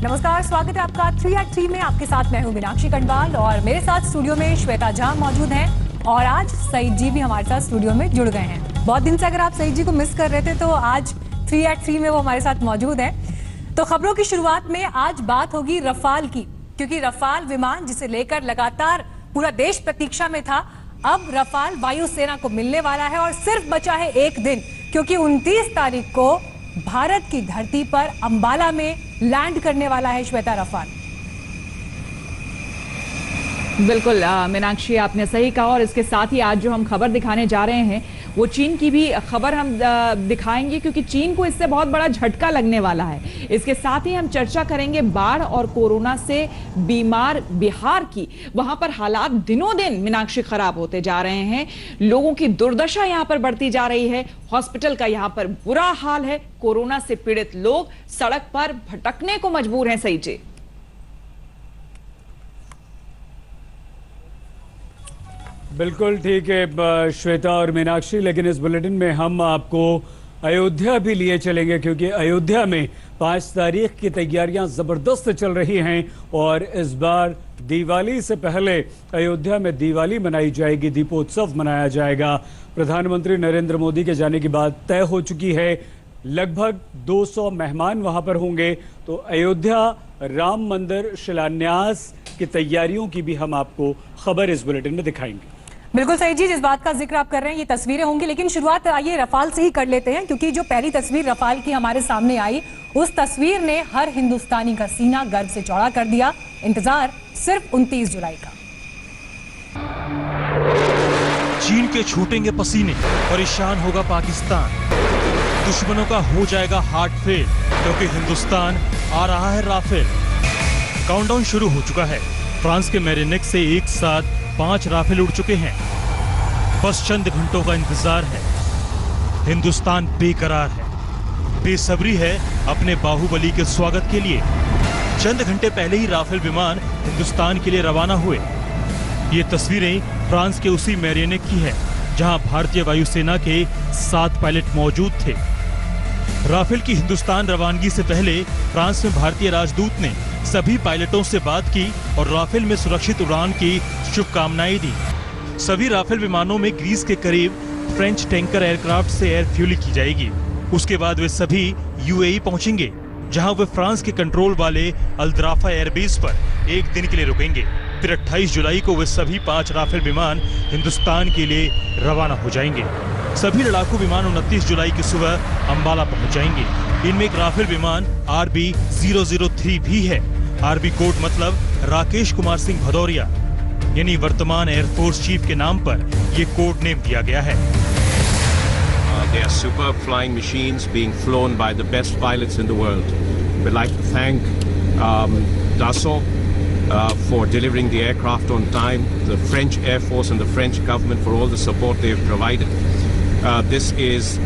नमस्कार, स्वागत है आपका 3 at 3 में। आपके साथ मैं हूं मीनाक्षी कंडवाल और मेरे साथ स्टूडियो में श्वेता झा मौजूद हैं और आज सईद जी भी हमारे साथ स्टूडियो में जुड़ गए हैं। बहुत दिन से अगर आप सईद जी को मिस कर रहे थे तो आज 3 at 3 में वो हमारे साथ मौजूद हैं। तो खबरों की शुरुआत में आज बात होगी रफाल की, क्योंकि रफाल विमान जिसे लेकर लगातार पूरा देश प्रतीक्षा में था, अब रफाल वायुसेना को मिलने वाला है और सिर्फ बचा है एक दिन, क्योंकि 29 तारीख को भारत की धरती पर अंबाला में लैंड करने वाला है श्वेता रफाल। बिल्कुल मीनाक्षी, आपने सही कहा। और इसके साथ ही आज जो हम खबर दिखाने जा रहे हैं वो चीन की भी खबर हम दिखाएंगे, क्योंकि चीन को इससे बहुत बड़ा झटका लगने वाला है। इसके साथ ही हम चर्चा करेंगे बाढ़ और कोरोना से बीमार बिहार की। वहां पर हालात दिनों दिन मीनाक्षी खराब होते जा रहे हैं, लोगों की दुर्दशा यहां पर बढ़ती जा रही है, हॉस्पिटल का यहां पर बुरा हाल है, कोरोना से पीड़ित लोग सड़क पर भटकने को मजबूर हैं। सही जी, बिल्कुल ठीक है श्वेता और मीनाक्षी, लेकिन इस बुलेटिन में हम आपको अयोध्या भी लिए चलेंगे, क्योंकि अयोध्या में 5 तारीख की तैयारियां ज़बरदस्त चल रही हैं और इस बार दिवाली से पहले अयोध्या में दिवाली मनाई जाएगी, दीपोत्सव मनाया जाएगा। प्रधानमंत्री नरेंद्र मोदी के जाने की बात तय हो चुकी है। लगभग 200 मेहमान वहां पर होंगे। तो अयोध्या राम मंदिर शिलान्यास की तैयारियों की भी हम आपको खबर इस बुलेटिन में दिखाएंगे। बिल्कुल सही जी, जिस बात का जिक्र आप कर रहे हैं ये तस्वीरें होंगी, लेकिन शुरुआत आइए रफाल से ही कर लेते हैं, क्योंकि जो पहली तस्वीर रफाल की हमारे सामने आई, उस तस्वीर ने हर हिंदुस्तानी का सीना गर्व से चौड़ा कर दिया। इंतजार सिर्फ 29 जुलाई का। चीन के छूटेंगे पसीने, परेशान होगा पाकिस्तान, दुश्मनों का हो जाएगा हार्ट फेल, क्योंकि हिंदुस्तान आ रहा है राफेल। काउंटडाउन शुरू हो चुका है। फ्रांस के मेरिनेक से एक साथ 5 राफेल उड़ चुके हैं। बस चंद घंटों का इंतजार है। हिंदुस्तान बेकरार है, बेसब्री है अपने बाहुबली के स्वागत के लिए। चंद घंटे पहले ही राफेल विमान हिंदुस्तान के लिए रवाना हुए। ये तस्वीरें फ्रांस के उसी मेरिनेक की है, जहां भारतीय वायुसेना के 7 पायलट मौजूद थे। राफेल की हिंदुस्तान रवानगी से पहले फ्रांस में भारतीय राजदूत ने सभी पायलटों से बात की और राफेल में सुरक्षित उड़ान की शुभकामनाएं दी। सभी राफेल विमानों में ग्रीस के करीब फ्रेंच टैंकर एयरक्राफ्ट से एयर फ्यूलिंग की जाएगी। उसके बाद वे सभी यूएई पहुंचेंगे, जहां वे फ्रांस के कंट्रोल वाले अल्द्राफा एयरबेस पर एक दिन के लिए रुकेंगे। फिर 28 जुलाई को वे सभी 5 राफेल विमान हिंदुस्तान के लिए रवाना हो जाएंगे। सभी लड़ाकू विमान 29 जुलाई की सुबह अंबाला पहुंच जाएंगे। इनमें एक राफेल विमान RB003 भी है। RB कोड मतलब राकेश कुमार सिंह भदौरिया, यानी वर्तमान एयरफोर्स चीफ के नाम पर ये कोड नेम दिया गया है। They are superb flying machines being flown by the best pilots in the world. We'd like to thank Dassault for delivering the aircraft on time, the French Air Force and the French government for all the support they have provided. This is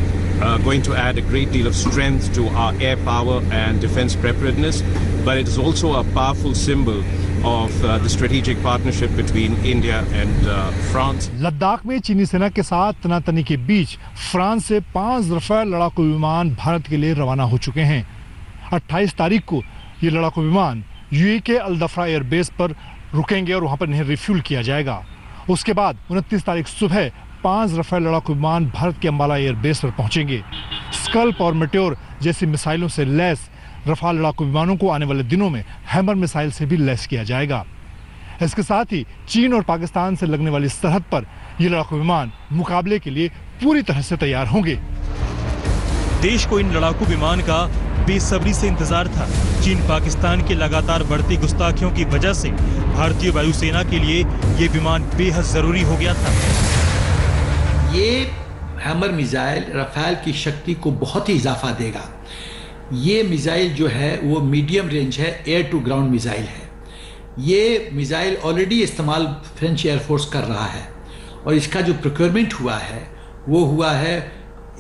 going to add a great deal of strength to our air power and defense preparedness, but it is also a powerful symbol of the strategic partnership between India and France. Ladakh में चीनी सेना के साथ तनातनी के बीच France से 5 Rafale लड़ाकू विमान भारत के लिए रवाना हो चुके हैं। 28 तारीख को ये लड़ाकू विमान यूएई के अल्दफ्रा एयरबेस पर रुकेंगे और वहां पर इन्हें रिफ्यूल किया जाएगा। उसके बाद 29 तारीख सुबह 5 रफाल लड़ाकू विमान भारत के अंबाला एयरबेस पर पहुंचेंगे। स्कल्प और मेटेओर जैसी मिसाइलों से लैस रफाल लड़ाकू विमानों को आने वाले दिनों में हैमर मिसाइल से भी लैस किया जाएगा। इसके साथ ही चीन और पाकिस्तान से लगने वाली सरहद पर ये लड़ाकू विमान मुकाबले के लिए पूरी तरह से तैयार होंगे। देश को इन लड़ाकू विमान का बेसब्री से इंतजार था। चीन पाकिस्तान के लगातार बढ़ती गुस्ताखियों की वजह से भारतीय वायुसेना के लिए ये विमान बेहद जरूरी हो गया था। ये हैमर मिसाइल रफाल की शक्ति को बहुत ही इजाफा देगा। ये मिसाइल जो है वो मीडियम रेंज है, एयर टू ग्राउंड मिसाइल है। ये मिसाइल ऑलरेडी इस्तेमाल फ्रेंच एयरफोर्स कर रहा है और इसका जो प्रोक्योरमेंट हुआ है वो हुआ है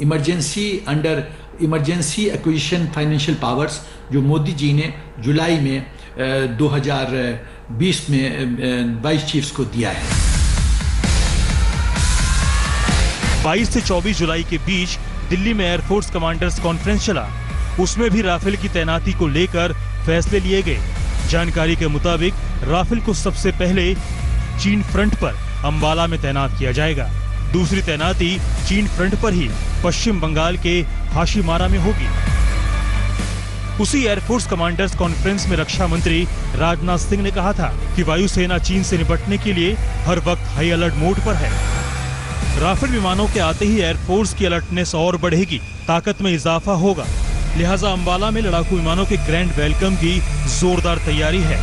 इमरजेंसी एक्विजिशन फाइनेंशियल पावर्स, जो मोदी जी ने जुलाई में 2020 में वाइस चीफ्स को दिया है। 22 से 24 जुलाई के बीच दिल्ली में एयरफोर्स कमांडर्स कॉन्फ्रेंस चला। उसमें भी राफेल की तैनाती को लेकर फैसले लिए गए। जानकारी के मुताबिक राफेल को सबसे पहले चीन फ्रंट पर अंबाला में तैनात किया जाएगा। दूसरी तैनाती चीन फ्रंट पर ही पश्चिम बंगाल के हाशीमारा में होगी। उसी एयरफोर्स कमांडर्स कॉन्फ्रेंस में रक्षा मंत्री राजनाथ सिंह ने कहा था कि वायुसेना चीन से निपटने के लिए हर वक्त हाई अलर्ट मोड पर है। राफेल विमानों के आते ही एयरफोर्स की अलर्टनेस और बढ़ेगी, ताकत में इजाफा होगा। लिहाजा अंबाला में लड़ाकू विमानों के ग्रैंड वेलकम की जोरदार तैयारी है।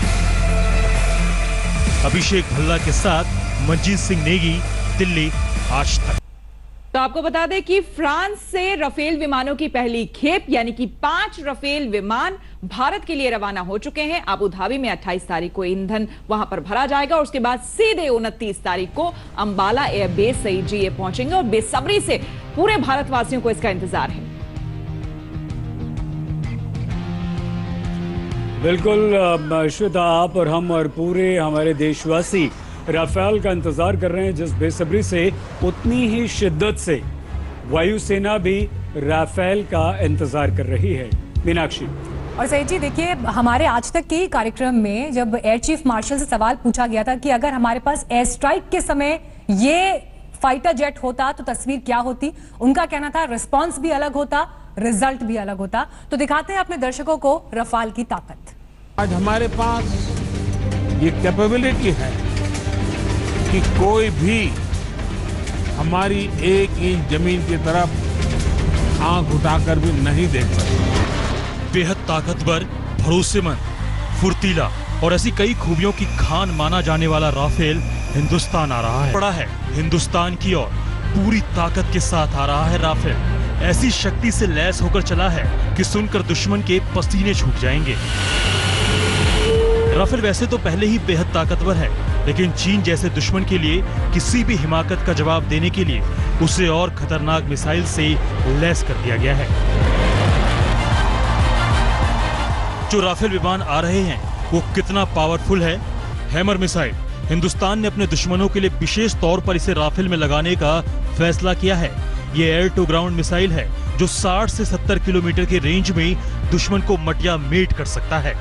अभिषेक भल्ला के साथ मंजीत सिंह नेगी, दिल्ली, आज तक। तो आपको बता दें कि फ्रांस से राफेल विमानों की पहली खेप यानी कि 5 राफेल विमान भारत के लिए रवाना हो चुके हैं। अबू धाबी में 28 तारीख को ईंधन वहां पर भरा जाएगा और उसके बाद सीधे 29 तारीख को अंबाला एयरबेस सईद ये पहुंचेंगे और बेसब्री से पूरे भारतवासियों को इसका इंतजार है। बिल्कुल श्वेता, आप और हम और पूरे हमारे देशवासी राफेल का इंतजार कर रहे हैं जिस बेसब्री से, उतनी ही शिद्दत से वायुसेना भी राफेल का इंतजार कर रही है। मीनाक्षी और सईद जी देखिए, हमारे आज तक के कार्यक्रम में जब एयर चीफ मार्शल से सवाल पूछा गया था कि अगर हमारे पास एयर स्ट्राइक के समय ये फाइटर जेट होता तो तस्वीर क्या होती, उनका कहना था रिस्पॉन्स भी अलग होता, रिजल्ट भी अलग होता। तो दिखाते हैं अपने दर्शकों को रफाल की ताकत। आज हमारे पास ये कैपेबिलिटी है कि कोई भी हमारी 1 इंच जमीन की तरफ आंख उठाकर भी नहीं देख सकता। बेहद ताकतवर, भरोसेमंद, फुर्तीला और ऐसी कई खूबियों की खान माना जाने वाला राफेल हिंदुस्तान आ रहा है। बड़ा है हिंदुस्तान की ओर, पूरी ताकत के साथ आ रहा है राफेल। ऐसी शक्ति से लैस होकर चला है कि सुनकर दुश्मन के पसीने छूट जाएंगे। राफेल वैसे तो पहले ही बेहद ताकतवर है, लेकिन चीन जैसे दुश्मन के लिए किसी भी हिमाकत का जवाब देने के लिए उसे और खतरनाक मिसाइल से लैस कर दिया गया है। जो राफेल विमान आ रहे हैं वो कितना पावरफुल है। हैमर मिसाइल, हिंदुस्तान ने अपने दुश्मनों के लिए विशेष तौर पर इसे राफेल में लगाने का फैसला किया है। ये एयर टू ग्राउंड मिसाइल है जो 60 से 70 किलोमीटर के रेंज में दुश्मन को मटिया मेट कर सकता है।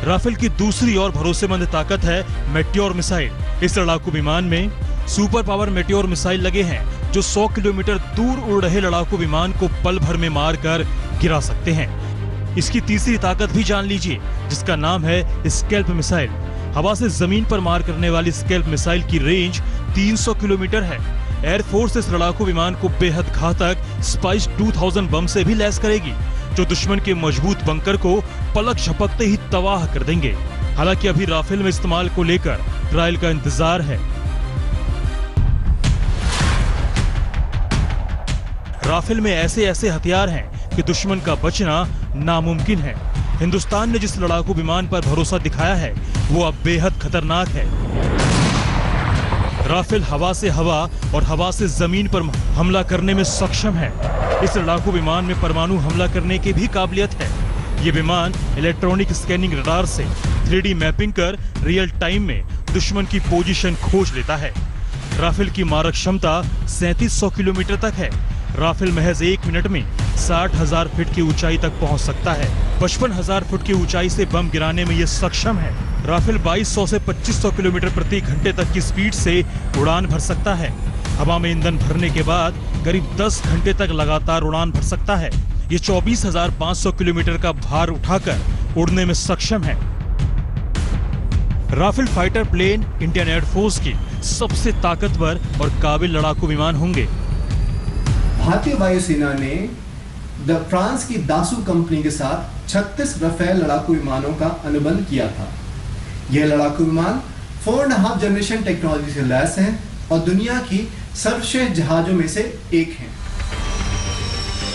राफेल की दूसरी और भरोसेमंद ताकत है मेटियोर मिसाइल। इस लड़ाकू विमान में सुपर पावर मेटियोर मिसाइल लगे हैं जो 100 किलोमीटर दूर उड़ रहे लड़ाकू विमान को पल भर में मारकर गिरा सकते हैं। इसकी तीसरी ताकत भी जान लीजिए, जिसका नाम है स्कैल्प मिसाइल। हवा से जमीन पर मार करने वाली स्कैल्प मिसाइल की रेंज 300 किलोमीटर है। एयरफोर्स इस लड़ाकू विमान को बेहद घातक स्पाइस 2000 बम से भी लैस करेगी, जो दुश्मन के मजबूत बंकर को पलक झपकते ही तबाह कर देंगे। हालांकि अभी राफेल में इस्तेमाल को लेकर ट्रायल का इंतजार है। राफेल में ऐसे ऐसे हथियार हैं कि दुश्मन का बचना नामुमकिन है। हिंदुस्तान ने जिस लड़ाकू विमान पर भरोसा दिखाया है वो अब बेहद खतरनाक है। राफेल हवा से हवा और हवा से जमीन पर हमला करने में सक्षम है। इस लड़ाकू विमान में परमाणु हमला करने की भी काबिलियत है। ये विमान इलेक्ट्रॉनिक स्कैनिंग रडार से 3D मैपिंग कर रियल टाइम में दुश्मन की पोजीशन खोज लेता है। राफेल की मारक क्षमता 3700 किलोमीटर तक है। राफेल महज 1 मिनट में 60,000 फीट की ऊंचाई तक पहुंच सकता है। 55,000 फुट की ऊंचाई से बम गिराने में ये सक्षम है। राफेल 2200 से 2500 किलोमीटर प्रति घंटे तक की स्पीड से उड़ान भर सकता है। हवा में ईंधन भरने के बाद करीब 10 घंटे तक लगातार उड़ान भर सकता है। ये 24,500 किलोमीटर का भार उठाकर उड़ने में सक्षम है। Rafale fighter plane Indian air force की सबसे ताकतवर और काबिल लड़ाकू विमान होंगे। भारतीय वायुसेना ने फ्रांस की दासू कंपनी के साथ 36 राफेल लड़ाकू विमानों का अनुबंध किया था। यह लड़ाकू विमान 4.5 जनरेशन टेक्नोलॉजी से लैस है और दुनिया की सर्वश्रेष्ठ जहाजों में से एक है।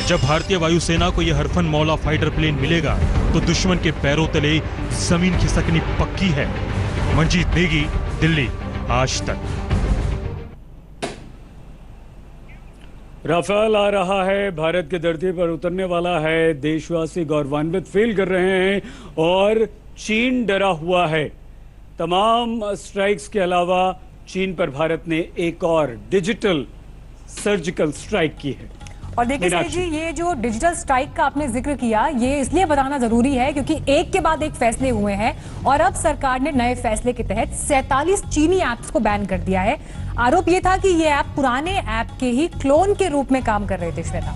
जब भारतीय वायुसेना को यह हरफन मौला फाइटर प्लेन मिलेगा तो दुश्मन के पैरों तले जमीन खिसकनी पक्की है। मंजीत नेगी, दिल्ली, आज तक। राफेल आ रहा है, भारत की धरती पर उतरने वाला है। देशवासी गौरवान्वित फील कर रहे हैं और चीन डरा हुआ है। तमाम स्ट्राइक्स के अलावा चीन पर भारत ने एक और डिजिटल सर्जिकल स्ट्राइक की है। और देखिए सही जी, ये जो डिजिटल स्ट्राइक का आपने जिक्र किया, ये इसलिए बताना जरूरी है क्योंकि एक के बाद एक फैसले हुए हैं और अब सरकार ने नए फैसले के तहत 47 चीनी ऐप्स को बैन कर दिया है। आरोप ये था कि ये ऐप पुराने ऐप के ही क्लोन के रूप में काम कर रहे थे। श्वेता,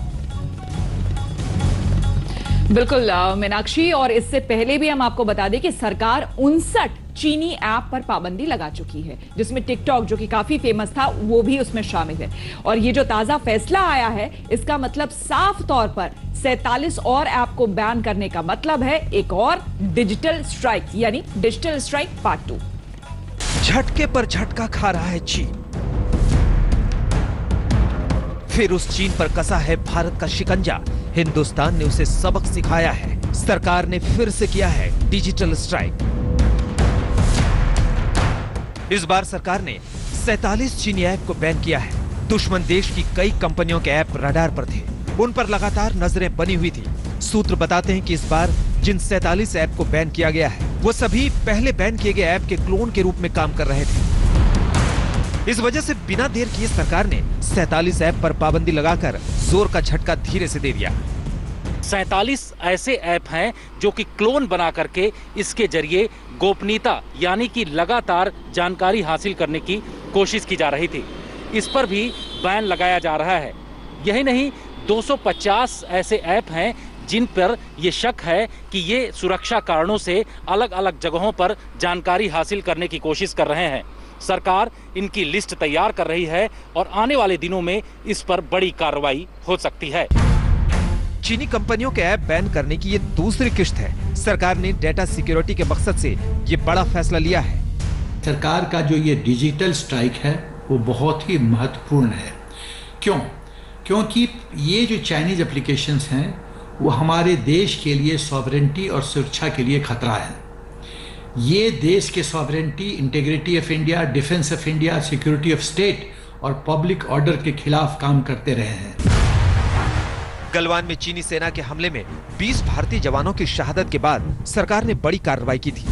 बिल्कुल मीनाक्षी, और इससे पहले भी हम आपको बता दें कि सरकार 59 चीनी ऐप पर पाबंदी लगा चुकी है, जिसमें टिकटॉक जो कि काफी फेमस था वो भी उसमें शामिल है। और ये जो ताजा फैसला आया है, इसका मतलब साफ तौर पर 47 और ऐप को बैन करने का मतलब है एक और डिजिटल स्ट्राइक, यानी डिजिटल स्ट्राइक पार्ट 2। झटके पर झटका खा रहा है चीन। फिर उस चीन पर कसा है भारत का शिकंजा। हिंदुस्तान ने उसे सबक सिखाया है। सरकार ने फिर से किया है डिजिटल स्ट्राइक। इस बार सरकार ने 47 चीनी ऐप को बैन किया है। दुश्मन देश की कई कंपनियों के ऐप रडार पर थे, उन पर लगातार नजरें बनी हुई थी। सूत्र बताते हैं कि इस बार जिन 47 ऐप को बैन किया गया है, वो सभी पहले बैन किए गए ऐप के क्लोन के रूप में काम कर रहे थे। इस वजह से बिना देर किए सरकार ने 47 ऐप पर पाबंदी लगाकर जोर का झटका धीरे से दे दिया। 47 ऐसे ऐप हैं जो कि क्लोन बना करके इसके जरिए गोपनीयता यानी कि लगातार जानकारी हासिल करने की कोशिश की जा रही थी। इस पर भी बैन लगाया जा रहा है। यही नहीं, 250 ऐसे ऐप हैं जिन पर यह शक है कि ये सुरक्षा कारणों से अलग अलग जगहों पर जानकारी हासिल करने की कोशिश कर रहे हैं। सरकार इनकी लिस्ट तैयार कर रही है और आने वाले दिनों में इस पर बड़ी कार्रवाई हो सकती है। चीनी कंपनियों के ऐप बैन करने की ये दूसरी किश्त है। सरकार ने डेटा सिक्योरिटी के मकसद से ये बड़ा फैसला लिया है। सरकार का जो ये डिजिटल स्ट्राइक है वो बहुत ही महत्वपूर्ण है। क्यों? क्योंकि ये जो चाइनीज एप्लीकेशंस हैं वो हमारे देश के लिए सॉवरेंटी और सुरक्षा के लिए खतरा है। ये देश के sovereignty, integrity of India, defence of India, security of state और पब्लिक ऑर्डर के खिलाफ काम करते रहे हैं। गलवान में चीनी सेना के हमले में 20 भारतीय जवानों की शहादत के बाद सरकार ने बड़ी कार्रवाई की थी।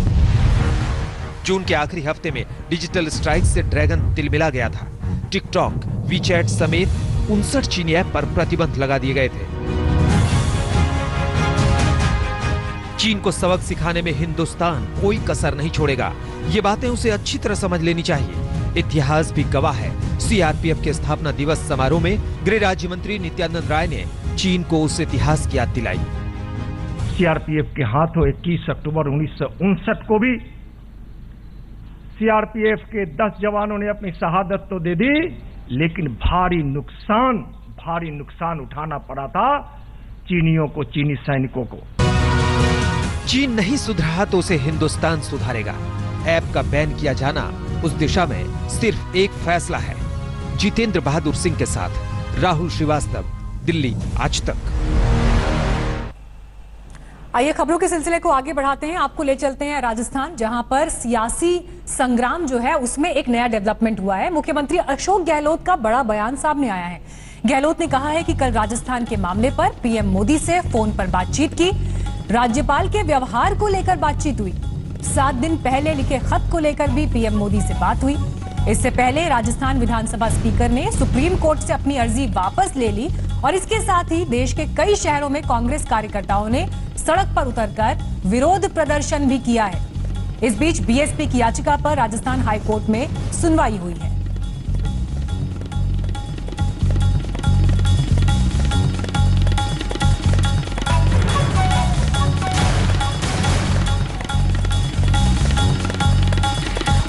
जून के आखिरी हफ्ते में डिजिटल स्ट्राइक से ड्रैगन तिलमिला गया था। टिकटॉक, वीचैट समेत 59 चीनी ऐप पर प्रतिबंध लगा दिए गए थे। चीन को सबक सिखाने में हिंदुस्तान कोई कसर नहीं छोड़ेगा। ये बातें उसे अच्छी तरह समझ लेनी चाहिए। इतिहास भी गवाह है। सीआरपीएफ के स्थापना दिवस समारोह में गृह राज्य मंत्री नित्यानंद राय ने चीन को उस इतिहास की याद दिलाई। सीआरपीएफ के हाथों 21 अक्टूबर 1959 को भी सीआरपीएफ के 10 जवानों ने अपनी शहादत तो दे दी, लेकिन भारी नुकसान उठाना पड़ा था चीनियों को, चीनी सैनिकों को। चीन नहीं सुधरा तो उसे हिंदुस्तान सुधारेगा। ऐप का बैन किया जाना उस दिशा में सिर्फ एक फैसला है। जितेंद्र बहादुर सिंह के साथ राहुल श्रीवास्तव, दिल्ली आज तक। आइए खबरों के सिलसिले को आगे बढ़ाते हैं। आपको ले चलते हैं राजस्थान, जहां पर सियासी संग्राम जो है उसमें एक नया डेवलपमेंट हुआ है। मुख्यमंत्री अशोक गहलोत का बड़ा बयान सामने आया है। गहलोत ने कहा है कि कल राजस्थान के मामले पर पीएम मोदी से फोन पर बातचीत की। राज्यपाल के व्यवहार को लेकर बातचीत हुई। 7 दिन पहले लिखे खत को लेकर भी पीएम मोदी से बात हुई। इससे पहले राजस्थान विधानसभा स्पीकर ने सुप्रीम कोर्ट से अपनी अर्जी वापस ले ली और इसके साथ ही देश के कई शहरों में कांग्रेस कार्यकर्ताओं ने सड़क पर उतरकर विरोध प्रदर्शन भी किया है। इस बीच बीएसपी की याचिका पर राजस्थान हाईकोर्ट में सुनवाई हुई है।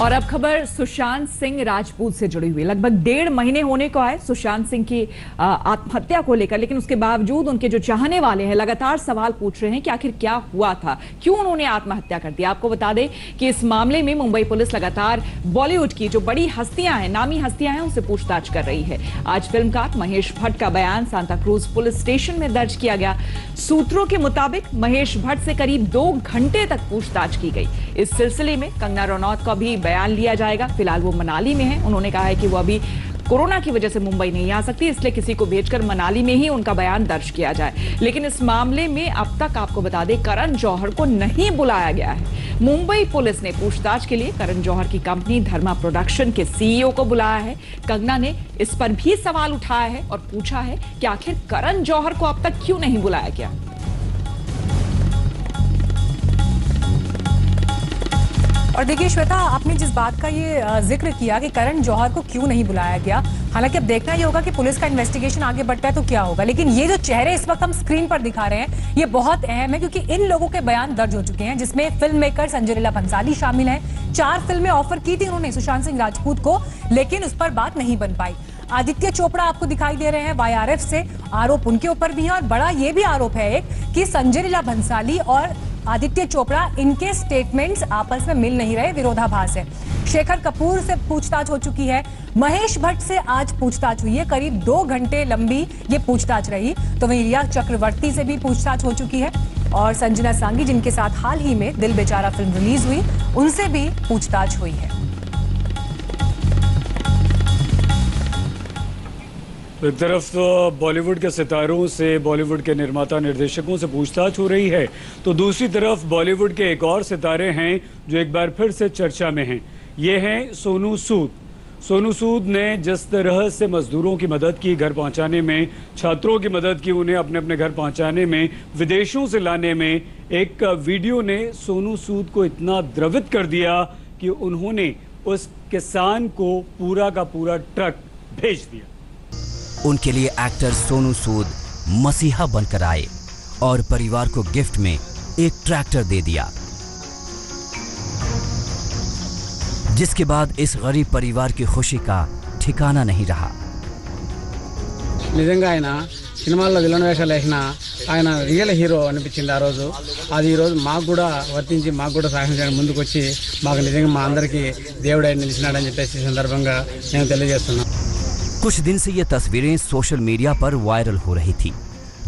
और अब खबर सुशांत सिंह राजपूत से जुड़ी हुई। लगभग 1.5 महीने होने को आए सुशांत सिंह की आत्महत्या को लेकर, लेकिन उसके बावजूद उनके जो चाहने वाले हैं लगातार सवाल पूछ रहे हैं कि आखिर क्या हुआ था, क्यों उन्होंने आत्महत्या कर दी। आपको बता दें कि इस मामले में मुंबई पुलिस लगातार बॉलीवुड की जो बड़ी हस्तियां हैं, नामी हस्तियां हैं, उनसे पूछताछ कर रही है। आज फिल्मकार महेश भट्ट का बयान सांता क्रूज पुलिस स्टेशन में दर्ज किया गया। सूत्रों के मुताबिक महेश भट्ट से करीब 2 घंटे तक पूछताछ की गई। इस सिलसिले में कंगना रनौत का भी बयान लिया जाएगा। फिलहाल वो मनाली में है। उन्होंने कहा है कि वो अभी कोरोना की वजह से मुंबई नहीं आ सकती, इसलिए किसी को भेजकर मनाली में ही उनका बयान दर्ज किया जाए। लेकिन इस मामले में अब तक आपको बता दें, करण जौहर को नहीं बुलाया गया है। मुंबई पुलिस ने पूछताछ के लिए करण जौहर की कंपनी धर्मा प्रोडक्शन के सीईओ को बुलाया है। कंगना ने इस पर भी सवाल उठाया है और पूछा है कि आखिर करण जौहर को अब तक क्यों नहीं बुलाया गया। और देखिए श्वेता, आपने जिस बात का ये जिक्र किया कि करण जौहर को क्यों नहीं बुलाया गया, हालांकि अब देखना ये होगा कि पुलिस का इन्वेस्टिगेशन आगे बढ़ता है तो क्या होगा। लेकिन ये जो चेहरे इस वक्त हम स्क्रीन पर दिखा रहे हैं, ये बहुत अहम है क्योंकि इन लोगों के बयान दर्ज हो चुके हैं, जिसमें फिल्म मेकर संजय लीला भंसाली शामिल हैं। 4 फिल्में ऑफर की थी उन्होंने सुशांत सिंह राजपूत को, लेकिन उस पर बात नहीं बन पाई। आदित्य चोपड़ा आपको दिखाई दे रहे हैं YRF से, आरोप उनके ऊपर भी है। और बड़ा ये भी आरोप है एक कि संजय लीला भंसाली और आदित्य चोपड़ा, इनके स्टेटमेंट्स आपस में मिल नहीं रहे, विरोधाभास है। शेखर कपूर से पूछताछ हो चुकी है, महेश भट्ट से आज पूछताछ हुई है, करीब 2 घंटे लंबी ये पूछताछ रही। तो वहीं रिया चक्रवर्ती से भी पूछताछ हो चुकी है और संजना सांगी, जिनके साथ हाल ही में दिल बेचारा फिल्म रिलीज हुई, उनसे भी पूछताछ हुई है। एक तरफ तो बॉलीवुड के सितारों से, बॉलीवुड के निर्माता निर्देशकों से पूछताछ हो रही है, तो दूसरी तरफ बॉलीवुड के एक और सितारे हैं जो एक बार फिर से चर्चा में हैं। ये हैं सोनू सूद। सोनू सूद ने जिस तरह से मजदूरों की मदद की, घर पहुंचाने में, छात्रों की मदद की, उन्हें अपने अपने घर पहुंचाने में, विदेशों से लाने में, एक वीडियो ने सोनू सूद को इतना द्रवित कर दिया कि उन्होंने उस किसान को पूरा का पूरा ट्रक भेज दिया। उनके लिए एक्टर सोनू सूद मसीहा बनकर आए और परिवार को गिफ्ट में एक ट्रैक्टर दे दिया, जिसके बाद इस गरीब परिवार की खुशी का ठिकाना नहीं रहा। నిజంగా ఆయన సినిమాల్లో విలన్ వేషాలు వేసిన ఆయన రియల్ హీరో అనిపించింది ఆ రోజు. అది ఈ రోజు మాకు కూడా వర్తించి మాకు కూడా సహాయం చేయడానికి ముందుకు వచ్చి మాకు నిజంగా మా అందరికీ దేవుడై నిలిచినాడని చెప్పేసి ఈ సందర్భంగా నేను తెలియజేస్తున్నాను. कुछ दिन से ये तस्वीरें सोशल मीडिया पर वायरल हो रही थी,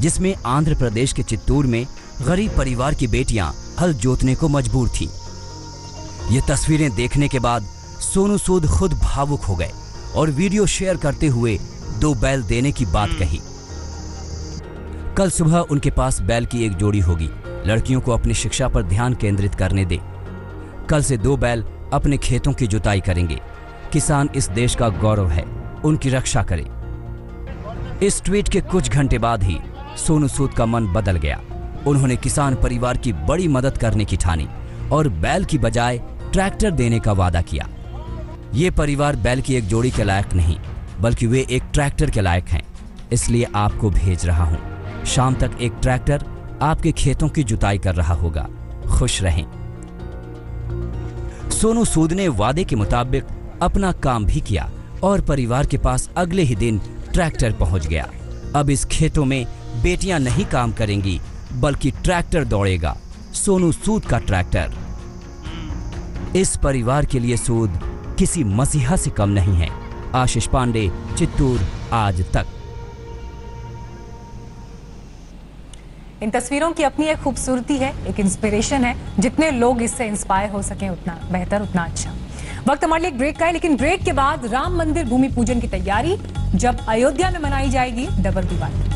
जिसमें आंध्र प्रदेश के चित्तूर में गरीब परिवार की बेटियां हल जोतने को मजबूर थीं। ये तस्वीरें देखने के बाद सोनू सूद खुद भावुक हो गए और वीडियो शेयर करते हुए 2 बैल देने की बात कही। कल सुबह उनके पास बैल की एक जोड़ी होगी, लड़कियों को अपनी शिक्षा पर ध्यान केंद्रित करने दे। कल से 2 बैल अपने खेतों की जुताई करेंगे। किसान इस देश का गौरव है, उनकी रक्षा करें। इस ट्वीट के कुछ घंटे बाद ही सोनू सूद का मन बदल गया। उन्होंने किसान परिवार की बड़ी मदद करने की ठानी और बैल की बजाय ट्रैक्टर देने का वादा किया। ये परिवार बैल की एक जोड़ी के लायक नहीं, बल्कि वे एक ट्रैक्टर के लायक हैं, इसलिए आपको भेज रहा हूं। शाम तक एक ट्रैक्टर आपके खेतों की जुताई कर रहा होगा। खुश रहें। सोनू सूद ने वादे के मुताबिक अपना काम भी किया और परिवार के पास अगले ही दिन ट्रैक्टर पहुंच गया। अब इस खेतों में बेटियां नहीं काम करेंगी, बल्कि ट्रैक्टर दौड़ेगा, सोनू सूद का ट्रैक्टर। इस परिवार के लिए सूद किसी मसीहा से कम नहीं है। आशीष पांडे, चित्तूर, आज तक। इन तस्वीरों की अपनी एक खूबसूरती है, एक इंस्पिरेशन है। जितने लोग इससे इंस्पायर हो सकें उतना बेहतर, उतना अच्छा। वक्त हमारे लिए एक ब्रेक का है, लेकिन ब्रेक के बाद राम मंदिर भूमि पूजन की तैयारी जब अयोध्या में मनाई जाएगी डबल दिवाली।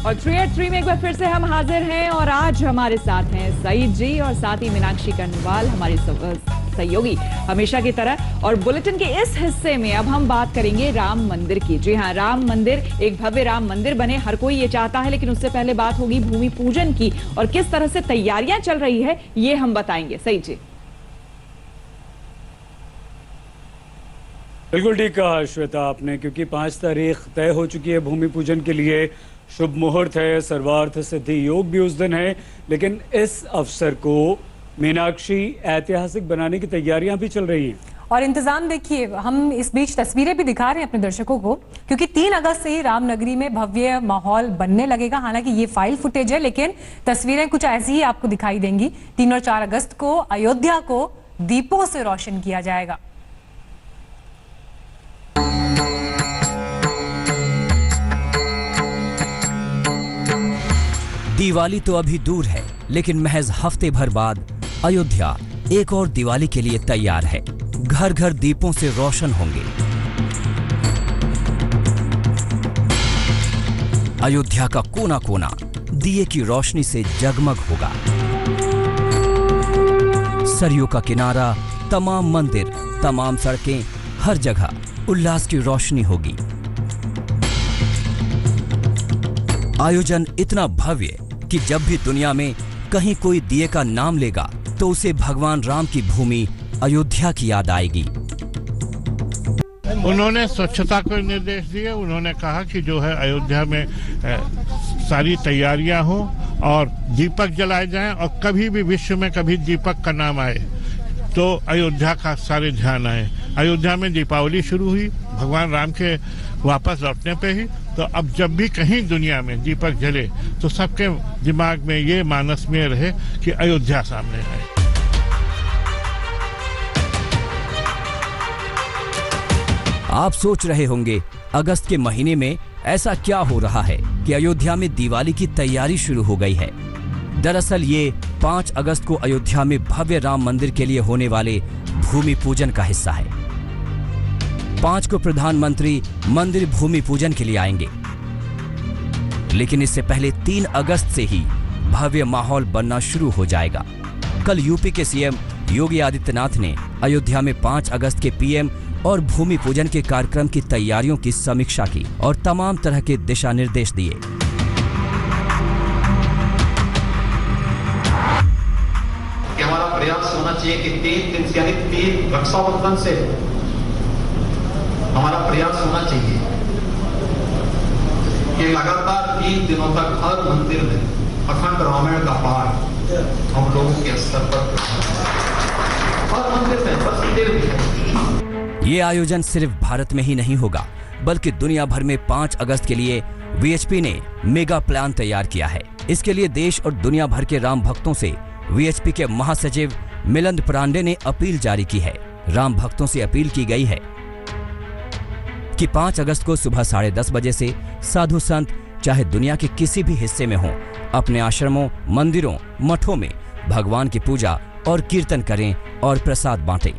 और 3 में एक बार फिर से हम हाजिर हैं और आज हमारे साथ हैं सईद जी और साथ ही मीनाक्षी कर्णवाल, हमारी सहयोगी हमेशा की तरह। और बुलेटिन के इस हिस्से में अब हम बात करेंगे राम मंदिर की। जी हाँ, राम मंदिर, एक भव्य राम मंदिर बने, हर कोई ये चाहता है, लेकिन उससे पहले बात होगी भूमि पूजन की और किस तरह से तैयारियां चल रही है ये हम बताएंगे। सईद जी। बिल्कुल ठीक कहा श्वेता आपने, क्योंकि 5 तारीख तय हो चुकी है भूमि पूजन के लिए। शुभ मुहूर्त है, सर्वार्थ सिद्धि योग भी उस दिन है, लेकिन इस अवसर को मीनाक्षी ऐतिहासिक बनाने की तैयारियां भी चल रही हैं। और इंतजाम देखिए, हम इस बीच तस्वीरें भी दिखा रहे हैं अपने दर्शकों को, क्योंकि 3 अगस्त से ही रामनगरी में भव्य माहौल बनने लगेगा। हालांकि ये फाइल फुटेज है, लेकिन तस्वीरें कुछ ऐसी ही आपको दिखाई देंगी। 3 और 4 अगस्त को अयोध्या को दीपों से रोशन किया जाएगा। दिवाली तो अभी दूर है, लेकिन महज हफ्ते भर बाद अयोध्या एक और दिवाली के लिए तैयार है। घर घर दीपों से रोशन होंगे। अयोध्या का कोना कोना दिए की रोशनी से जगमग होगा। सरयू का किनारा, तमाम मंदिर, तमाम सड़कें, हर जगह उल्लास की रोशनी होगी। आयोजन इतना भव्य कि जब भी दुनिया में कहीं कोई दिए का नाम लेगा तो उसे भगवान राम की भूमि अयोध्या की याद आएगी। उन्होंने स्वच्छता को निर्देश दिए। उन्होंने कहा कि जो है अयोध्या में सारी तैयारियां हो और दीपक जलाए जाएं, और कभी भी विश्व में कभी दीपक का नाम आए तो अयोध्या का सारे ध्यान आए। अयोध्या में दीपावली शुरू हुई भगवान राम के वापस लौटने पे ही, तो अब जब भी कहीं दुनिया में दीपक जले तो सबके दिमाग में ये मानस में रहे कि अयोध्या सामने है। आप सोच रहे होंगे अगस्त के महीने में ऐसा क्या हो रहा है कि अयोध्या में दिवाली की तैयारी शुरू हो गई है। दरअसल ये 5 अगस्त को अयोध्या में भव्य राम मंदिर के लिए होने वाले भूमि पूजन का हिस्सा है। 5 को प्रधानमंत्री मंदिर भूमि पूजन के लिए आएंगे, लेकिन इससे पहले 3 अगस्त से ही भव्य माहौल बनना शुरू हो जाएगा। कल यूपी के सीएम योगी आदित्यनाथ ने अयोध्या में 5 अगस्त के पीएम और भूमि पूजन के कार्यक्रम की तैयारियों की समीक्षा की और तमाम तरह के दिशा निर्देश दिए। हमारा प्रयास होना चाहिए कि 3 दिन यानी 3 रक्षाबंधन से हमारा प्रयास होना चाहिए कि लगातार 3 दिनों तक हर मंदिर में अखंड रामायण का पाठ हम लोगों के स्तर पर हर मंदिर में बस ये आयोजन सिर्फ भारत में ही नहीं होगा, बल्कि दुनिया भर में 5 अगस्त के लिए वीएचपी ने मेगा प्लान तैयार किया है। इसके लिए देश और दुनिया भर के राम भक्तों से वीएचपी के महासचिव मिलिंद पांडे ने अपील जारी की है। राम भक्तों से अपील की गई है कि 5 अगस्त को सुबह 10:30 बजे से साधु संत चाहे दुनिया के किसी भी हिस्से में हों, अपने आश्रमों, मंदिरों, मठों में भगवान की पूजा और कीर्तन करें और प्रसाद बांटें।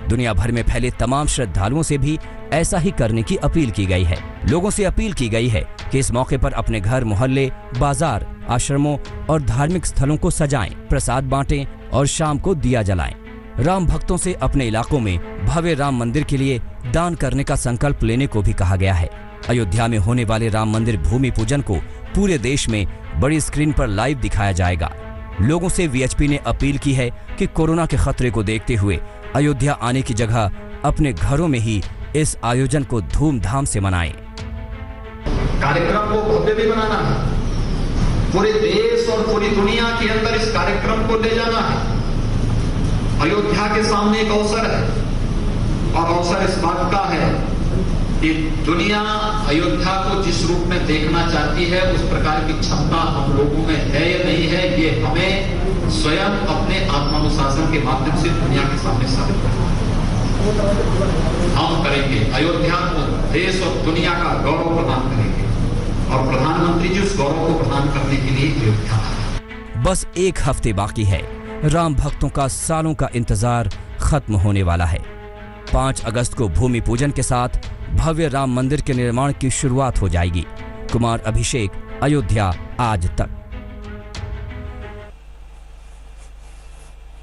दुनिया भर में फैले तमाम श्रद्धालुओं से भी ऐसा ही करने की अपील की गई है। लोगों से अपील की गई है कि इस मौके पर अपने घर, मोहल्ले, बाजार, आश्रमों और धार्मिक स्थलों को सजाएं, प्रसाद बांटें और शाम को दिया जलाएं। राम भक्तों से अपने इलाकों में भव्य राम मंदिर के लिए दान करने का संकल्प लेने को भी कहा गया है। अयोध्या में होने वाले राम मंदिर भूमि पूजन को पूरे देश में बड़ी स्क्रीन पर लाइव दिखाया जाएगा। लोगों से वीएचपी ने अपील की है कि कोरोना के खतरे को देखते हुए अयोध्या आने की जगह अपने घरों में ही इस आयोजन को धूमधाम से मनाएं। कार्यक्रम को भव्य भी बनाना है, पूरे देश और पूरी दुनिया के अंदर इस कार्यक्रम को ले जाना है। अयोध्या के सामने एक अवसर है और अवसर इस बात का है कि दुनिया अयोध्या को जिस रूप में देखना चाहती है उस प्रकार की क्षमता हम लोगों में है या नहीं है, ये हमें स्वयं अपने आत्मानुशासन के माध्यम से दुनिया के सामने साबित करना हम करेंगे। अयोध्या को देश और दुनिया का गौरव प्रदान करेंगे और प्रधानमंत्री जी उस गौरव को प्रदान करने के लिए अयोध्या आए। बस 1 हफ्ते बाकी है। राम भक्तों का सालों का इंतजार खत्म होने वाला है। 5 अगस्त को भूमि पूजन के साथ भव्य राम मंदिर के निर्माण की शुरुआत हो जाएगी। कुमार अभिषेक, अयोध्या आज तक।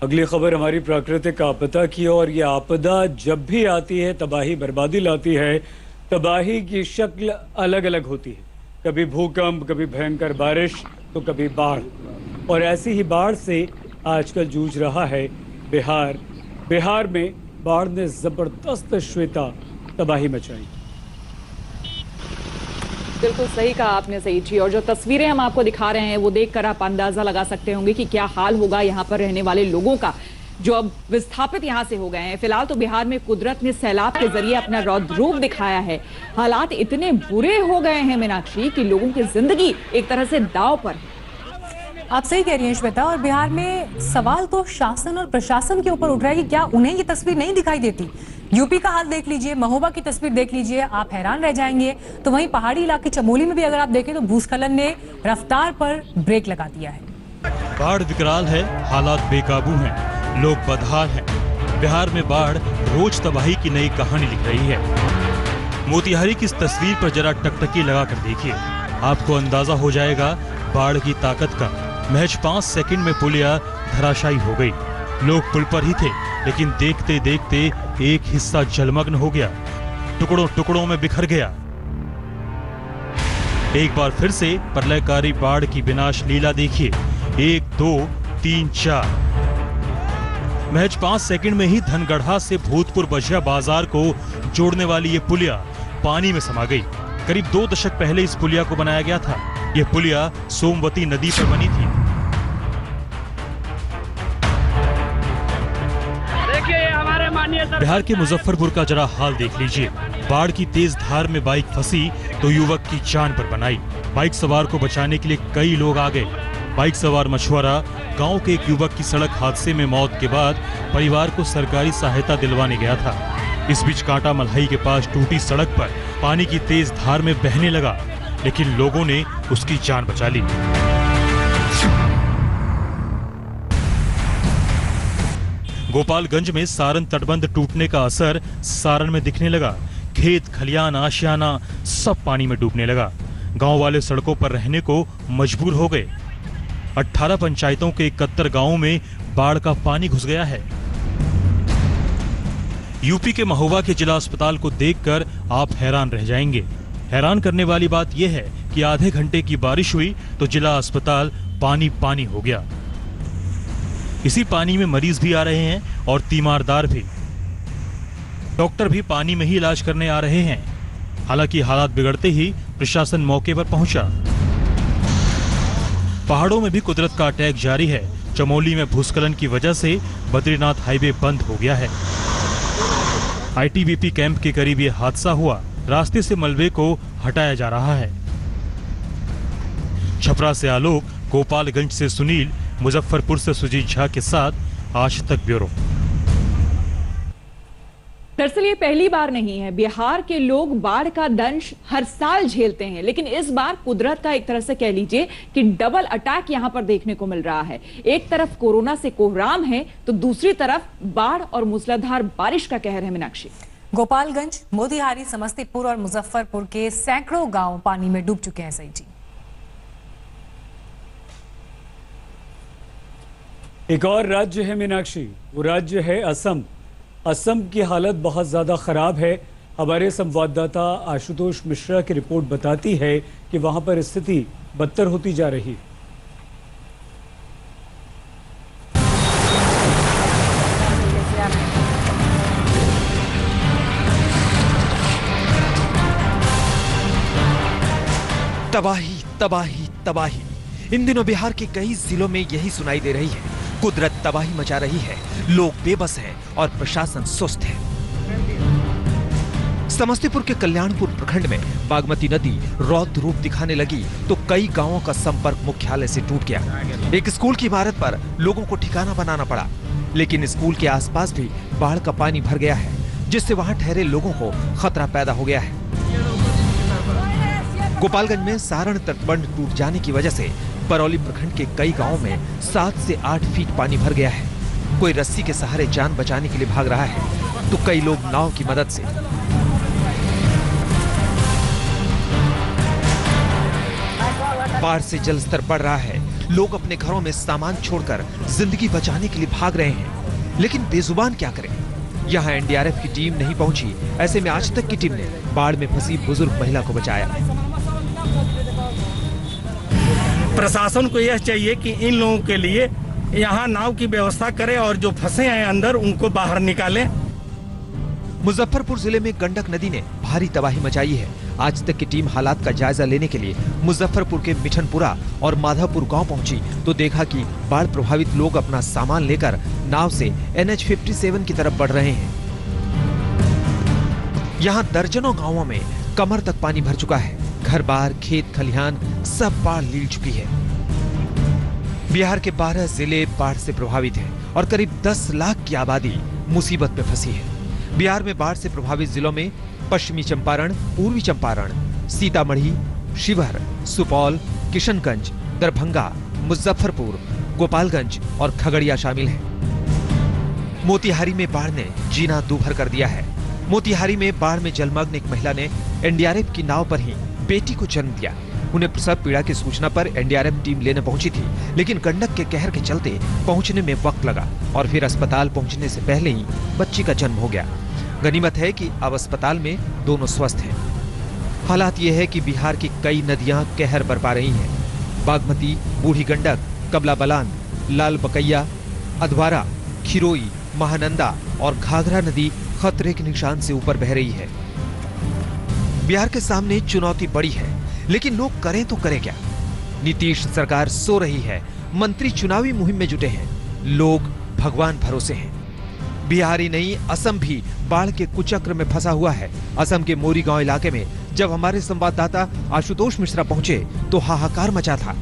अगली खबर हमारी प्राकृतिक आपदा की, और ये आपदा जब भी आती है तबाही बर्बादी लाती है। तबाही की शक्ल अलग अलग होती है, कभी भूकंप, कभी भयंकर बारिश, तो कभी बाढ़। और ऐसी ही बाढ़ से आजकल जूझ रहा है बिहार। बिहार में बाढ़ ने जबरदस्त श्वेता तबाही मचाई। बिल्कुल सही कहा आपने सही जी। और जो तस्वीरें हम आपको दिखा रहे हैं वो देखकर आप अंदाजा लगा सकते होंगे कि क्या हाल होगा यहाँ पर रहने वाले लोगों का, जो अब विस्थापित यहाँ से हो गए हैं। फिलहाल तो बिहार में कुदरत ने सैलाब के जरिए अपना रौद्र रूप दिखाया है। हालात इतने बुरे हो गए हैं मीनाक्षी कि लोगों की जिंदगी एक तरह से दांव पर है। आप सही कह रही हैं श्वेता। और बिहार में सवाल तो शासन और प्रशासन के ऊपर उठ रहा है कि क्या उन्हें ये तस्वीर नहीं दिखाई देती यूपी का हाल देख लीजिए, महोबा की तस्वीर देख लीजिए, आप हैरान रह जाएंगे। तो वहीं पहाड़ी इलाके चमोली में भी अगर आप देखें तो भूस्खलन ने रफ्तार पर ब्रेक लगा दिया है। बाढ़ विकराल है, हालात बेकाबू हैं, लोग बदहाल हैं। बिहार में बाढ़ रोज तबाही की नई कहानी लिख रही है। मोतिहारी की इस तस्वीर पर जरा टकटकी लगाकर देखिए, आपको अंदाजा हो जाएगा बाढ़ की ताकत का। महज 5 सेकंड में पुलिया धराशायी हो गई। लोग पुल पर ही थे, लेकिन देखते देखते एक हिस्सा जलमग्न हो गया, टुकड़ों टुकड़ों में बिखर गया। एक बार फिर से प्रलयकारी बाढ़ की विनाश लीला देखिए। 1 2 3 4 महज 5 सेकंड में ही धनगढ़ा से भूतपुर बजिया बाजार को जोड़ने वाली ये पुलिया पानी में समा गई। करीब 2 दशक पहले इस पुलिया को बनाया गया था। यह पुलिया सोमवती नदी पर बनी थी। बिहार के मुजफ्फरपुर का जरा हाल देख लीजिए। बाढ़ की तेज धार में बाइक फंसी तो युवक की जान पर बनाई। बाइक सवार को बचाने के लिए कई लोग आ गए। बाइक सवार मछुआरा गांव के एक युवक की सड़क हादसे में मौत के बाद परिवार को सरकारी सहायता दिलवाने गया था। इस बीच कांटा मल्हई के पास टूटी सड़क पर पानी की तेज धार में बहने लगा, लेकिन लोगों ने उसकी जान बचा ली। गोपालगंज में सारण तटबंध टूटने का असर सारण में दिखने लगा। खेत खलियान आशियाना सब पानी में डूबने लगा। गांव वाले सड़कों पर रहने को मजबूर हो गए। 18 पंचायतों के 71 गांवों में बाढ़ का पानी घुस गया है। यूपी के महोबा के जिला अस्पताल को देखकर आप हैरान रह जाएंगे। हैरान करने वाली बात यह है कि आधे घंटे की बारिश हुई तो जिला अस्पताल पानी पानी हो गया। इसी पानी में मरीज भी आ रहे हैं और तीमारदार भी। डॉक्टर भी पानी में ही इलाज करने आ रहे हैं। हालांकि हालात बिगड़ते ही प्रशासन मौके पर पहुंचा। पहाड़ों में भी कुदरत का अटैक जारी है। चमोली में भूस्खलन की वजह से बद्रीनाथ हाईवे बंद हो गया है। आईटीबीपी कैंप के करीब यह हादसा हुआ। रास्ते से मलबे को हटाया जा रहा है। छपरा से आलोक, गोपालगंज से सुनील, मुजफ्फरपुर से सुजीत झा के साथ आज तक ब्यूरो। दरअसल ये पहली बार नहीं है। बिहार के लोग बाढ़ का दंश हर साल झेलते हैं, लेकिन इस बार कुदरत का एक तरह से कह लीजिए कि डबल अटैक यहां पर देखने को मिल रहा है। एक तरफ कोरोना से कोहराम है तो दूसरी तरफ बाढ़ और मूसलाधार बारिश का कहर है। मीनाक्षी, गोपालगंज, मोतिहारी, समस्तीपुर और मुजफ्फरपुर के सैकड़ों गांव पानी में डूब चुके हैं। सही जी। एक और राज्य है मीनाक्षी, वो राज्य है असम। असम की हालत बहुत ज़्यादा ख़राब है। हमारे संवाददाता आशुतोष मिश्रा की रिपोर्ट बताती है कि वहां पर स्थिति बदतर होती जा रही है। तबाही तबाही तबाही। इन दिनों बिहार के कई जिलों में यही सुनाई दे रही है। कुदरत तबाही मचा रही है, लोग बेबस हैं और प्रशासन सुस्त है। समस्तीपुर के कल्याणपुर प्रखंड में बागमती नदी रौद्र रूप दिखाने लगी तो कई गांवों का संपर्क मुख्यालय से टूट गया। एक स्कूल की इमारत पर लोगों को ठिकाना बनाना पड़ा, लेकिन स्कूल के आसपास भी बाढ़ का पानी भर गया है, जिससे वहां ठहरे लोगों को खतरा पैदा हो गया है। गोपालगंज में सारण तटबंध टूट जाने की वजह से बरौली प्रखंड के कई गांवों में 7 से 8 फीट पानी भर गया है। कोई रस्सी के सहारे जान बचाने के लिए भाग रहा है तो कई लोग नाव की मदद से। बाढ़ से जलस्तर बढ़ रहा है। लोग अपने घरों में सामान छोड़कर जिंदगी बचाने के लिए भाग रहे हैं, लेकिन बेजुबान क्या करें। यहाँ एनडीआरएफ की टीम नहीं पहुंची। ऐसे में आज तक की टीम ने बाढ़ में फंसी बुजुर्ग महिला को बचाया। प्रशासन को यह चाहिए कि इन लोगों के लिए यहाँ नाव की व्यवस्था करे और जो फंसे हैं अंदर उनको बाहर निकालें। मुजफ्फरपुर जिले में गंडक नदी ने भारी तबाही मचाई है। आज तक की टीम हालात का जायजा लेने के लिए मुजफ्फरपुर के मिठनपुरा और माधवपुर गांव पहुंची तो देखा कि बाढ़ प्रभावित लोग अपना सामान लेकर नाव से NH57 की तरफ बढ़ रहे हैं। यहाँ दर्जनों गांवों में कमर तक पानी भर चुका है। घर बार, खेत खलिहान सब बाढ़ लील चुकी है। बिहार के 12 जिले बाढ़ से प्रभावित हैं और करीब 10 लाख की आबादी मुसीबत में फंसी है। बिहार में बाढ़ से प्रभावित जिलों में पश्चिमी चंपारण, पूर्वी चंपारण, सीतामढ़ी, शिवहर, सुपौल, किशनगंज, दरभंगा, मुजफ्फरपुर, गोपालगंज और खगड़िया शामिल हैं। मोतिहारी में बाढ़ ने जीना दूभर कर दिया है। मोतिहारी में बाढ़ में जलमग्न एक महिला ने एनडीआरएफ की नाव पर ही बेटी को जन्म दिया। उन्हें प्रसव पीड़ा की सूचना पर एनडीआरएफ टीम लेने पहुंची थी, लेकिन गंडक के कहर के चलते पहुंचने में वक्त लगा और फिर अस्पताल पहुंचने से पहले ही बच्ची का जन्म हो गया। गनीमत है कि अब अस्पताल में दोनों स्वस्थ हैं। हालात ये है कि बिहार की कई नदियां कहर बरपा रही हैं। बागमती, बूढ़ी गंडक, कमला बलान, लाल बकैया, अधवारा, खिरोई, महानंदा और घाघरा नदी खतरे के निशान से ऊपर बह रही है। बिहार के सामने चुनौती बड़ी है, लेकिन लोग करें तो करें क्या? नीतीश सरकार सो रही है, मंत्री चुनावी मुहिम में जुटे हैं, लोग भगवान भरोसे हैं। बिहार ही नहीं, असम भी बाढ़ के कुचक्र में फंसा हुआ है। असम के मोरी गांव इलाके में जब हमारे संवाददाता आशुतोष मिश्रा पहुंचे तो हाहाकार मचा था।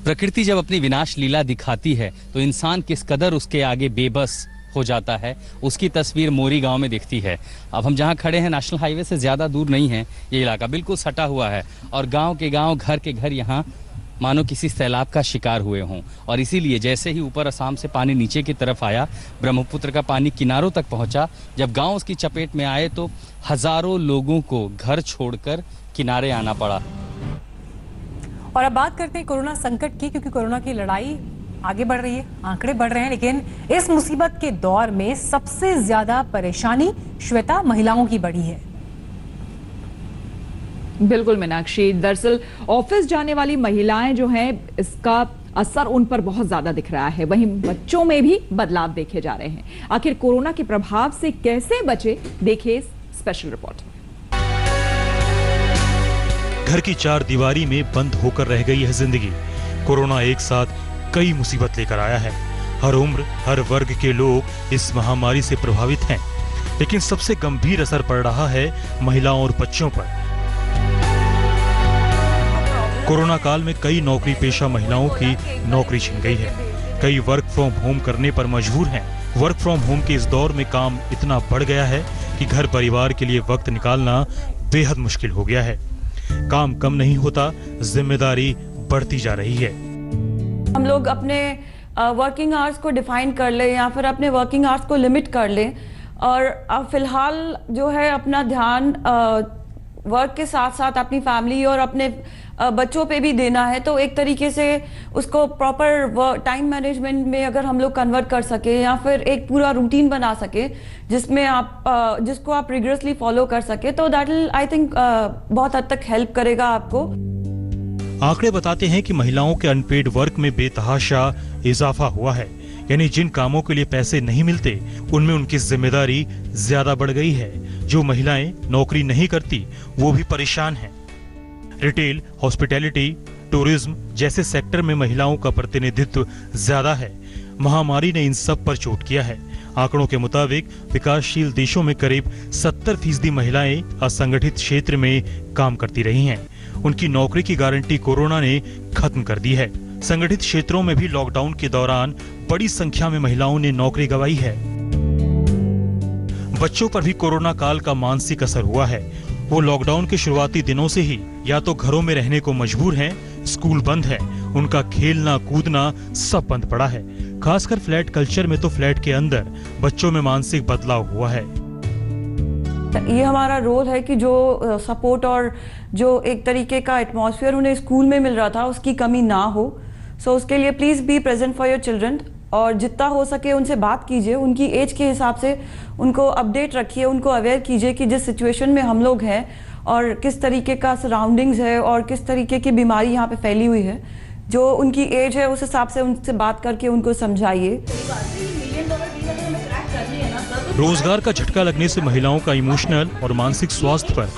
प्रकृति जब अपनी विनाश लीला दिखाती है तो इंसान किस कदर उसके आगे बेबस हो जाता है, उसकी तस्वीर मोरी गांव में दिखती है। अब हम जहां खड़े हैं नेशनल हाईवे से ज़्यादा दूर नहीं है, ये इलाका बिल्कुल सटा हुआ है और गांव के गांव, घर के घर यहां मानो किसी सैलाब का शिकार हुए हों। और इसीलिए जैसे ही ऊपर असम से पानी नीचे की तरफ आया, ब्रह्मपुत्र का पानी किनारों तक पहुंचा, जब गाँव उसकी चपेट में आए तो हजारों लोगों को घर छोड़कर किनारे आना पड़ा। और अब बात करते हैं कोरोना संकट की, क्योंकि कोरोना की लड़ाई आगे बढ़ रही है, आंकड़े बढ़ रहे हैं, लेकिन इस मुसीबत के दौर में सबसे ज्यादा परेशानी श्वेता महिलाओं की बढ़ी है। बिल्कुल मीनाक्षी, दरअसल ऑफिस जाने वाली महिलाएं जो हैं, इसका असर उन पर बहुत ज्यादा दिख रहा है। वहीं बच्चों में भी बदलाव देखे जा रहे हैं। आखिर कोरोना के प्रभाव से कैसे बचे, देखिए स्पेशल रिपोर्ट। घर की चार दीवारी में बंद होकर रह गई है जिंदगी। कोरोना एक साथ कई मुसीबत लेकर आया है। हर उम्र, हर वर्ग के लोग इस महामारी से प्रभावित हैं, लेकिन सबसे गंभीर असर पड़ रहा है महिलाओं और बच्चों पर। कोरोना काल में कई नौकरी पेशा महिलाओं की नौकरी छिन गई है। कई वर्क फ्रॉम होम करने पर मजबूर हैं। वर्क फ्रॉम होम के इस दौर में काम इतना बढ़ गया है कि घर परिवार के लिए वक्त निकालना बेहद मुश्किल हो गया है। काम कम नहीं होता, जिम्मेदारी बढ़ती जा रही है। हम लोग अपने वर्किंग आवर्स को डिफाइन कर लें या फिर अपने वर्किंग आवर्स को लिमिट कर लें और फिलहाल जो है अपना ध्यान वर्क के साथ साथ अपनी फैमिली और अपने बच्चों पे भी देना है। तो एक तरीके से उसको प्रॉपर टाइम मैनेजमेंट में अगर हम लोग कन्वर्ट कर सके या फिर एक पूरा रूटीन बना सके जिसमें आप जिसको आप रिगरसली फॉलो कर सके, तो दैट विल आई थिंक बहुत हद तक हेल्प करेगा आपको। आंकड़े बताते हैं कि महिलाओं के अनपेड वर्क में बेतहाशा इजाफा हुआ है, यानी जिन कामों के लिए पैसे नहीं मिलते उनमें उनकी जिम्मेदारी ज्यादा बढ़ गई है। जो महिलाएं नौकरी नहीं करती वो भी परेशान हैं। रिटेल, हॉस्पिटैलिटी, टूरिज्म जैसे सेक्टर में महिलाओं का प्रतिनिधित्व ज्यादा है। महामारी ने इन सब पर चोट किया है। आंकड़ों के मुताबिक विकासशील देशों में करीब 70% महिलाएं असंगठित क्षेत्र में काम करती रही हैं। उनकी नौकरी की गारंटी कोरोना ने खत्म कर दी है। संगठित क्षेत्रों में भी लॉकडाउन के दौरान बड़ी संख्या में महिलाओं ने नौकरी गंवाई है। बच्चों पर भी कोरोना काल का मानसिक असर हुआ है। वो लॉकडाउन के शुरुआती दिनों से ही या तो घरों में रहने को मजबूर हैं, स्कूल बंद है, उनका खेलना कूदना सब बंद पड़ा है। खासकर फ्लैट कल्चर में तो फ्लैट के अंदर बच्चों में मानसिक बदलाव हुआ है। ये हमारा रोल है कि जो सपोर्ट और जो एक तरीके का एटमॉस्फेयर उन्हें स्कूल में मिल रहा था उसकी कमी ना हो। सो उसके लिए please be present for your children और जितना हो सके उनसे बात कीजिए, उनकी एज के हिसाब से उनको अपडेट रखिए, उनको अवेयर कीजिए कि जिस सिचुएशन में हम लोग हैं और किस तरीके का सराउंडिंग्स है और किस तरीके की बीमारी यहाँ पे फैली हुई है। जो उनकी एज है उस हिसाब से उनसे बात करके उनको समझाइए। रोजगार का झटका लगने से महिलाओं का इमोशनल और मानसिक स्वास्थ्य पर,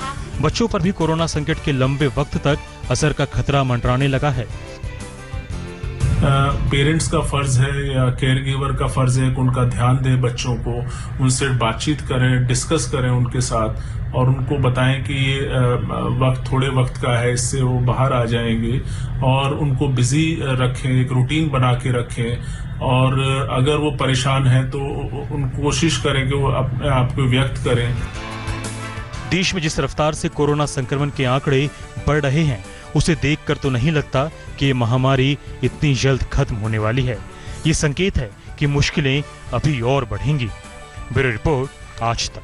बच्चों पर भी कोरोना संकट के लंबे वक्त तक असर का खतरा मंडराने लगा है। पेरेंट्स का फ़र्ज़ है या केयर गिवर का फ़र्ज़ है कि उनका ध्यान दें बच्चों को, उनसे बातचीत करें, डिस्कस करें उनके साथ और उनको बताएं कि ये वक्त थोड़े वक्त का है, इससे वो बाहर आ जाएंगे और उनको बिज़ी रखें, एक रूटीन बना के रखें और अगर वो परेशान हैं तो उन कोशिश करें कि वो अपने आप को व्यक्त करें। देश में जिस रफ्तार से कोरोना संक्रमण के आंकड़े बढ़ रहे हैं उसे देखकर तो नहीं लगता कि ये महामारी इतनी जल्द खत्म होने वाली है। ये संकेत है कि मुश्किलें अभी और बढ़ेंगी। ब्यूरो रिपोर्ट, आज तक।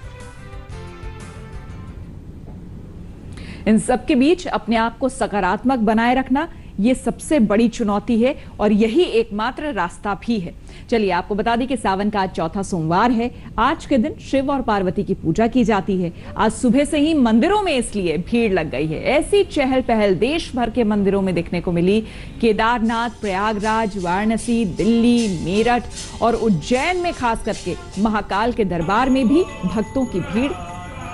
इन सब के बीच अपने आप को सकारात्मक बनाए रखना ये सबसे बड़ी चुनौती है और यही एकमात्र रास्ता भी है। चलिए आपको बता दें कि सावन का आज चौथा सोमवार है। आज के दिन शिव और पार्वती की पूजा की जाती है। आज सुबह से ही मंदिरों में इसलिए भीड़ लग गई है। ऐसी चहल पहल देश भर के मंदिरों में देखने को मिली। केदारनाथ, प्रयागराज, वाराणसी, दिल्ली, मेरठ और उज्जैन में खास करके महाकाल के दरबार में भी भक्तों की भीड़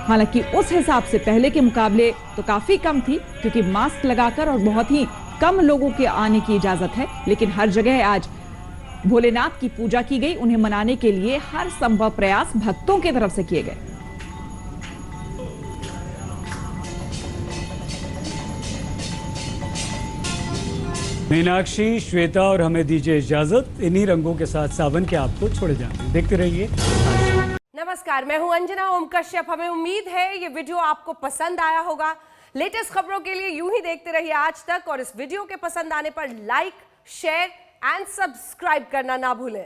हालांकि उस हिसाब से पहले के मुकाबले तो काफी कम थी, क्योंकि मास्क लगाकर और बहुत ही कम लोगों के आने की इजाजत है। लेकिन हर जगह आज भोलेनाथ की पूजा की गई। उन्हें मनाने के लिए हर संभव प्रयास भक्तों की तरफ से किए गए। मीनाक्षी, श्वेता और हमें दीजिए इजाजत। इन्हीं रंगों के साथ सावन के आपको छोड़े जाएंगे। देखते रहिए। नमस्कार, मैं हूं अंजना ओम कश्यप। हमें उम्मीद है ये वीडियो आपको पसंद आया होगा। लेटेस्ट खबरों के लिए यूं ही देखते रहिए आज तक और इस वीडियो के पसंद आने पर लाइक, शेयर एंड सब्सक्राइब करना ना भूलें।